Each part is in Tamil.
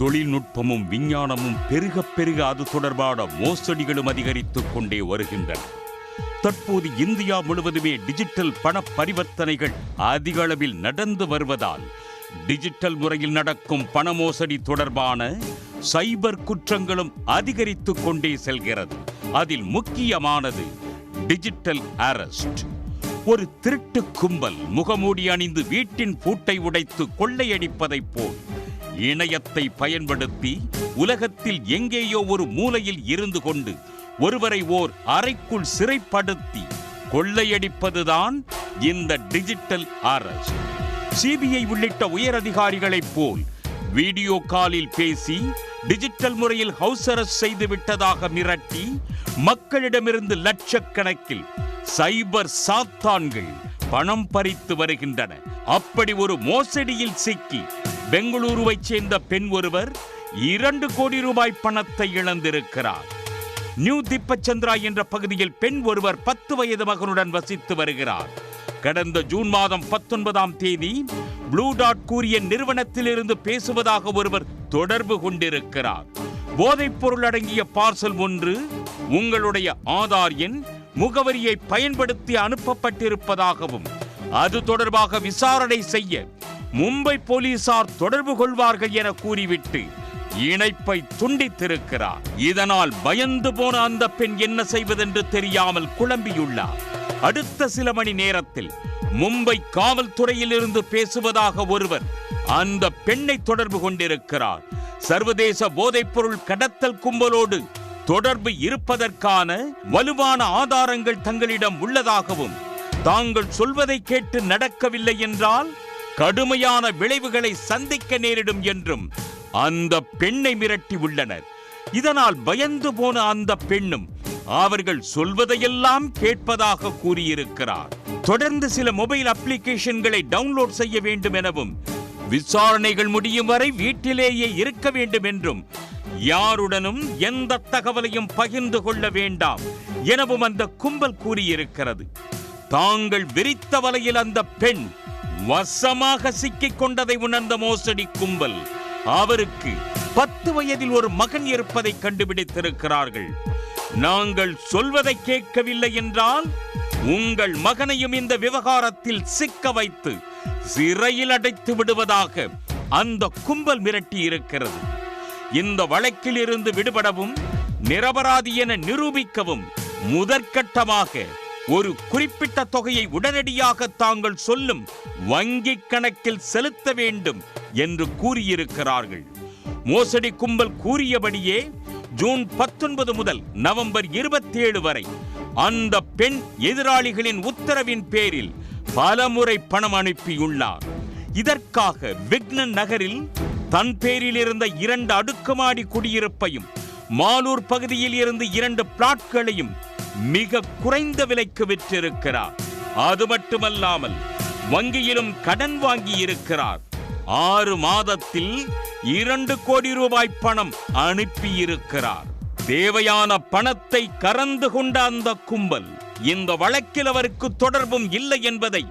தொழில்நுட்பமும் விஞ்ஞானமும் பெருக பெருக அது தொடர்பான மோசடிகளும் அதிகரித்துக் கொண்டே வருகின்றன. தற்போது இந்தியா முழுவதுமே டிஜிட்டல் பண பரிவர்த்தனைகள் அதிக அளவில் நடந்து வருவதால் டிஜிட்டல் முறையில் நடக்கும் பண மோசடி தொடர்பான சைபர் குற்றங்களும் அதிகரித்துக் கொண்டே செல்கிறது. அதில் முக்கியமானது டிஜிட்டல் அரெஸ்ட். ஒரு திருட்டு கும்பல் முகமூடி அணிந்து வீட்டின் பூட்டை உடைத்து கொள்ளையடிப்பதைப் போல் இணையத்தை பயன்படுத்தி உலகத்தில் எங்கேயோ ஒரு மூலையில் இருந்து கொண்டு ஒருவரை ஓர் அறைக்குள் சிறைப்படுத்தி கொள்ளையடிப்பதுதான் இந்த டிஜிட்டல் அரெஸ்ட். சிபிஐ உள்ளிட்ட உயர் அதிகாரிகளைப் போல் வீடியோ காலில் பேசி டிஜிட்டல் முறையில் ஹவுஸ் அரெஸ்ட் செய்து விட்டதாக மிரட்டி மக்களிடமிருந்து லட்சக்கணக்கில் சைபர் சாத்தான்கள் பணம் பறித்து வருகின்றன. அப்படி ஒரு மோசடியில் சிக்கி பெங்களூருவைச் சேர்ந்த பெண் ஒருவர் 2 கோடி ரூபாய் பணத்தை இழந்திருக்கிறார். நியூ திப்பச்சந்திரா என்ற பகுதியில் பெண் ஒருவர் 10 வயது மகனுடன் வசித்து வருகிறார். கடந்த ஜூன் மாதம் 19ஆம் தேதி ப்ளூ டாட் கூறிய நிறுவனத்திலிருந்து பேசுவதாக ஒருவர் தொடர்பு கொண்டிருக்கிறார். போதைப் பொருள் அடங்கிய பார்சல் ஒன்று உங்களுடைய ஆதார் எண் முகவரியை பயன்படுத்தி அனுப்பப்பட்டிருப்பதாகவும் அது தொடர்பாக விசாரணை செய்ய மும்பை போலீசார் தொடர்பு கொள்வார்கள் என கூறிவிட்டு இணைப்பை துண்டித்திருக்கிறார். இதனால் பயந்து போன அந்த பெண் என்ன செய்வதென்று தெரியாமல் குழம்பியுள்ளார். அடுத்த சில மணி நேரத்தில் மும்பை காவல்துறையில் இருந்து பேசுவதாக ஒருவர் அந்த பெண்ணை தொடர்பு கொண்டிருக்கிறார். சர்வதேச போதைப்பொருள் கடத்தல் கும்பலோடு தொடர்பு இருப்பதற்கான வலுவான ஆதாரங்கள் தங்களிடம் உள்ளதாகவும் தாங்கள் சொல்வதை கேட்டு நடக்கவில்லை என்றால் கடுமையான விளைவுகளை சந்திக்க நேரிடும் என்றும் அந்த பெண்ணை மிரட்டி உள்ளனர். இதனால் பயந்து போன அந்த பெண்ணும் அவர்கள் சொல்வதையெல்லாம் கேட்பதாக கூறியிருக்கிறார். தொடர்ந்து சில மொபைல் அப்ளிகேஷன்களை டவுன்லோட் செய்ய வேண்டும் எனவும் விசாரணைகள் முடியும் வரை வீட்டிலேயே இருக்க வேண்டும் என்றும் யாருடனும் எந்த தகவலையும் பகிர்ந்து கொள்ள வேண்டாம் எனவும் அந்த கும்பல் கூறியிருக்கிறது. தாங்கள் விரித்த வலையில் அந்த பெண் வசமாக சிக்கிக் கொண்டதை உணர்ந்த மோசடி கும்பல் அவருக்கு 10 வயதில் ஒரு மகன் இருப்பதை கண்டுபிடித்திருக்கிறார்கள். நாங்கள் சொல்வதை கேட்கவில்லை என்றால் உங்கள் மகனையும் இந்த விவகாரத்தில் சிக்க வைத்து சிறையில் அடைத்து விடுவதாக அந்த கும்பல் மிரட்டி இருக்கிறது. இந்த வழக்கில் இருந்து விடுபடவும் நிரபராதி என நிரூபிக்கவும் முதற்கட்டமாக ஒரு குறிப்பிட்ட தொகையை உடனடியாக தாங்கள் சொல்லும் வங்கி கணக்கில் செலுத்த வேண்டும் என்று கூறியிருக்கிறார்கள். மோசடி கும்பல் கூறியபடியே ஜூன் 19 முதல் நவம்பர் 27 வரை அந்த பெண் எதிராளிகளின் உத்தரவின் பேரில் பலமுறை பணம் அனுப்பியுள்ளார். இதற்காக விக்னன் நகரில் தன் பேரில் இருந்த 2 அடுக்குமாடி குடியிருப்பையும் மாலூர் பகுதியில் இருந்து 2 பிளாட்களையும் மிக குறைந்த விலைக்கு விற்றிருக்கிறார். அது மட்டுமல்லாமல் வங்கியிலும் கடன் வாங்கி இருக்கிறார். 6 மாதத்தில் 2 கோடி ரூபாய் பணம் அனுப்பியிருக்கிறார். தேவையான பணத்தை கறந்து கொண்ட அந்த கும்பல் இந்த வழக்கில் அவருக்கு தொடர்பும் இல்லை என்பதை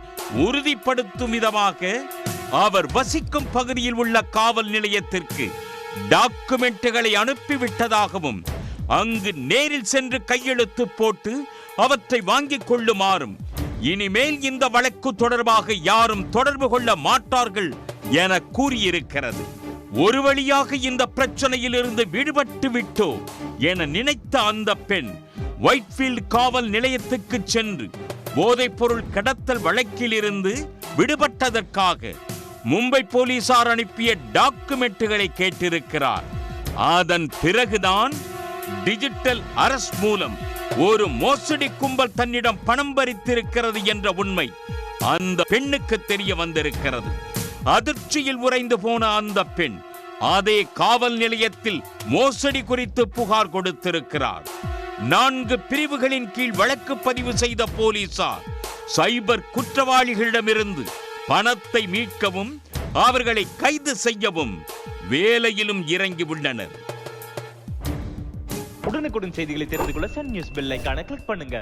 உறுதிப்படுத்தும் விதமாக அவர் வசிக்கும் பகுதியில் உள்ள காவல் நிலையத்திற்கு டாக்குமெண்ட்டுகளை அனுப்பிவிட்டதாகவும் அங்கு நேரில் சென்று கையெழுத்து போட்டு அவற்றை வாங்கிக் கொள்ளுமாறும் இனிமேல் இந்த வழக்கு தொடர்பாக யாரும் தொடர்பு கொள்ள மாட்டார்கள் என கூறியிருக்கிறது. ஒரு வழியாக இந்த பிரச்சனையில் இருந்து விடுபட்டு விட்டோ என நினைத்த அந்த பெண் ஒயிட்ஃபீல்ட் காவல் நிலையத்துக்கு சென்று போதைப் பொருள் கடத்தல் வழக்கில் இருந்து விடுபட்டதற்காக மும்பை போலீசார் அனுப்பிய டாக்குமெண்ட்டுகளை கேட்டிருக்கிறார். அதன் பிறகுதான் டிஜிட்டல் அரெஸ்ட் மூலம் ஒரு மோசடி கும்பல் தன்னிடம் பணம் பறித்திருக்கிறது என்ற உண்மை அந்த பெண்ணுக்கு தெரிய வந்திருக்கிறது. அதிர்ச்சியில் உறைந்து போன அந்த பெண் அதே காவல் நிலையத்தில் மோசடி குறித்து புகார் கொடுத்திருக்கிறார். 4 பிரிவுகளின் கீழ் வழக்கு பதிவு செய்த போலீசார் சைபர் குற்றவாளிகளிடமிருந்து பணத்தை மீட்கவும் அவர்களை கைது செய்யவும் வேலையிலும் இறங்கி உள்ளனர். உடனுக்குடன் செய்திகளை தெரிந்து கொள்ள சன் நியூஸ் பெல் ஐகானை கிளிக் பண்ணுங்க.